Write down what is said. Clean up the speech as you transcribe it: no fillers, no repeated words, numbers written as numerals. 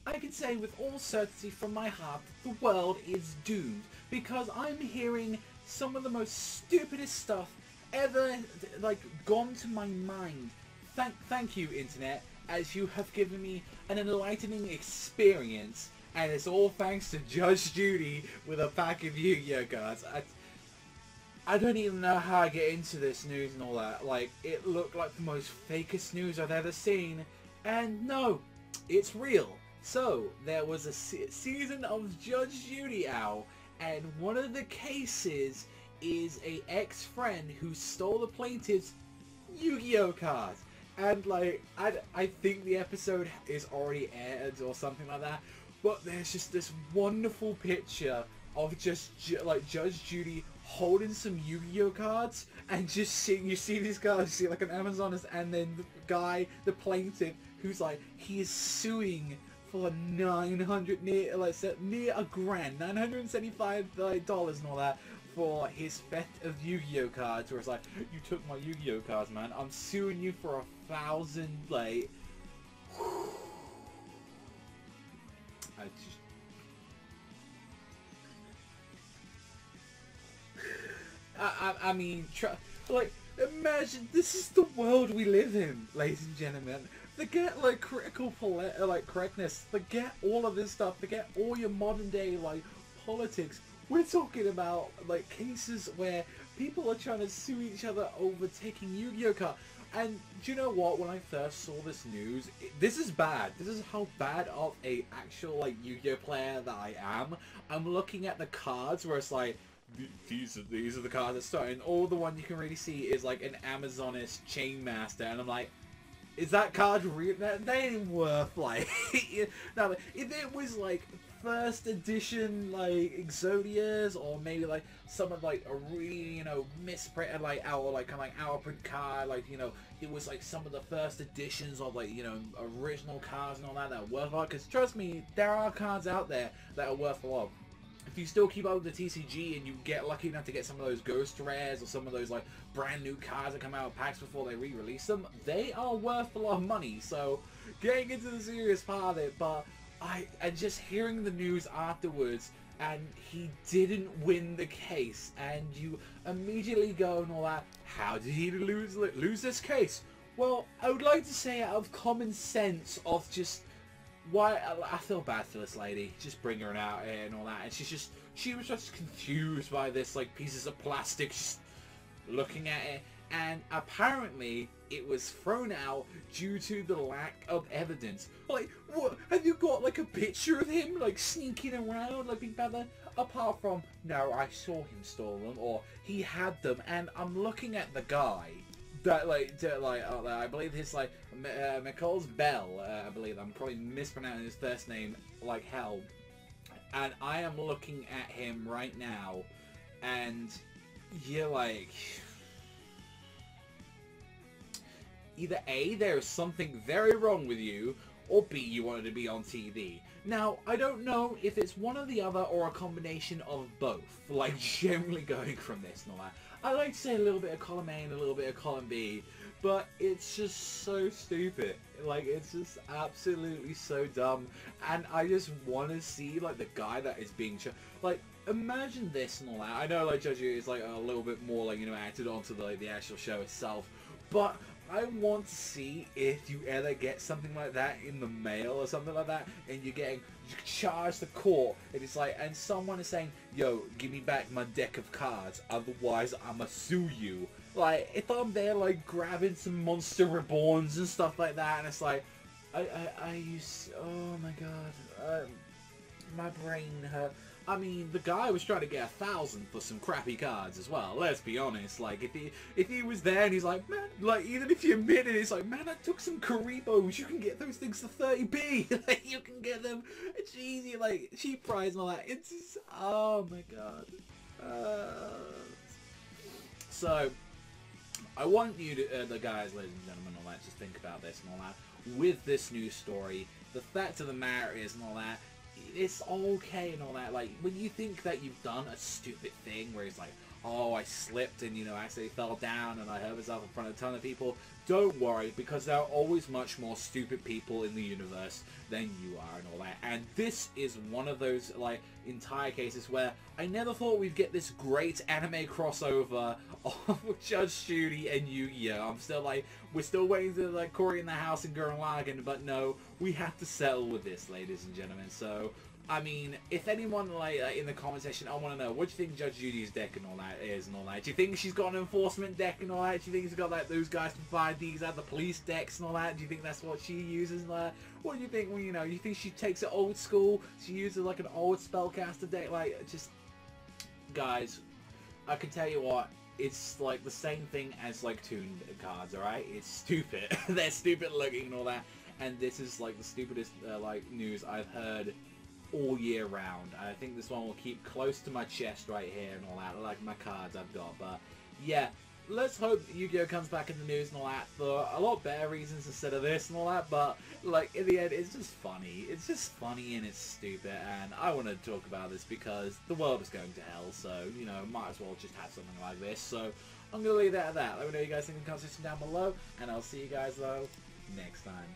I can say with all certainty from my heart that the world is doomed, because I'm hearing some of the most stupidest stuff ever, like, gone to my mind. Thank you, Internet, as you have given me an enlightening experience, and it's all thanks to Judge Judy with a pack of Yu-Gi-Oh cards. I don't even know how I get into this news and all that. Like, it looked like the most fakest news I've ever seen. And no, it's real. So, there was a season of Judge Judy out, and one of the cases is a ex-friend who stole the plaintiff's Yu-Gi-Oh cards. And, like, I think the episode is already aired or something like that. But there's just this wonderful picture of just, like, Judge Judy holding some Yu-Gi-Oh cards, and just seeing, you see these guys, you see like an Amazonist, and then the guy, the plaintiff, who's like, he is suing for 900, near a grand, $975 and all that, for his theft of Yu-Gi-Oh cards, where it's like, you took my Yu-Gi-Oh cards, man, I'm suing you for 1,000, like, I mean, like, imagine, this is the world we live in, ladies and gentlemen. Forget, like, critical correctness. Forget all of this stuff. Forget all your modern day, like, politics. We're talking about, like, cases where people are trying to sue each other over taking Yu-Gi-Oh cards. And do you know what? When I first saw this news, this is bad. This is how bad of a actual, like, Yu-Gi-Oh player that I am. I'm looking at the cards where it's like, these are the cards that start, and all the one you can really see is like an Amazonist Chain Master, and I'm like, is that card real? They ain't worth, like, now if it was like first edition, like, Exodias, or maybe like some of like a really, you know, misprinted, like, our, like, kind of like our print card, like, you know, it was like some of the first editions of, like, you know, original cards and all that are worth a lot, because trust me, there are cards out there that are worth a lot. If you still keep up with the TCG and you get lucky enough to get some of those ghost rares or some of those, like, brand new cards that come out of packs before they re-release them, they are worth a lot of money. So, getting into the serious part of it, but and just hearing the news afterwards, and he didn't win the case, and you immediately go and all that, how did he lose this case? Well, I would like to say out of common sense of just, why, I feel bad for this lady, just bring her out here and all that, and she was just confused by this, like, pieces of plastic, just looking at it, and apparently it was thrown out due to the lack of evidence. Like, what, have you got, like, a picture of him, like, sneaking around, like, Big Brother? Apart from, no, I saw him steal them, or he had them, and I'm looking at the guy that, I believe his, like, McCall's Bell, I believe, I'm probably mispronouncing his first name like hell, and I am looking at him right now, and you're like, either A, there is something very wrong with you, or B, you wanted to be on TV. Now, I don't know if it's one or the other, or a combination of both, like, generally going from this and all that. I like to say a little bit of column A and a little bit of column B, but it's just so stupid. Like, it's just absolutely so dumb, and I just want to see, like, the guy that is being like, imagine this and all that. I know, like, Judge is, like, a little bit more, like, you know, acted onto the actual show itself, but I want to see if you ever get something like that in the mail or something like that, and you're getting charged to court, and it's like, and someone is saying, yo, give me back my deck of cards, otherwise I'ma sue you. Like, if I'm there, like, grabbing some Monster Reborns and stuff like that, and it's like, oh my god, my brain hurt. I mean, the guy was trying to get 1,000 for some crappy cards as well. Let's be honest. Like, if he was there and he's like, man, like, even if you admit it, it's like, man, I took some Karibos. You can get those things for 30p. Like, you can get them. It's easy, like, cheap price and all that. It's just, oh my god. So, I want you to, the guys, ladies and gentlemen, all that, just think about this and all that. With this news story, the fact of the matter is and all that, it's okay and all that, like, when you think that you've done a stupid thing where it's like, oh, I slipped and, you know, actually fell down and I hurt myself in front of a ton of people. Don't worry, because there are always much more stupid people in the universe than you are and all that. And this is one of those, like, entire cases where I never thought we'd get this great anime crossover of Judge Judy and Yu-Gi-Oh! I'm still like, we're still waiting to, like, Cory in the House and Gurren Lagann, but no, we have to settle with this, ladies and gentlemen. So, I mean, if anyone, like, in the comment section, I want to know, what do you think Judge Judy's deck and all that is and all that? Do you think she's got an enforcement deck and all that? Do you think she's got, like, those guys to find these at the police decks and all that? Do you think that's what she uses and all that? What do you think, well, you know, you think she takes it old school? She uses, like, an old spellcaster deck? Like, just, guys, I can tell you what, it's, like, the same thing as, like, Toon cards, alright? It's stupid. They're stupid looking and all that. And this is, like, the stupidest, like, news I've heard all year round. I think this one will keep close to my chest right here and all that, like my cards I've got. But yeah, let's hope Yu-Gi-Oh! Comes back in the news and all that for a lot better reasons instead of this and all that. But like in the end, it's just funny. It's just funny and it's stupid, and I want to talk about this because the world is going to hell. So you know, might as well just have something like this. So I'm gonna leave that at that. Let me know what you guys think in the comment section down below, and I'll see you guys though next time.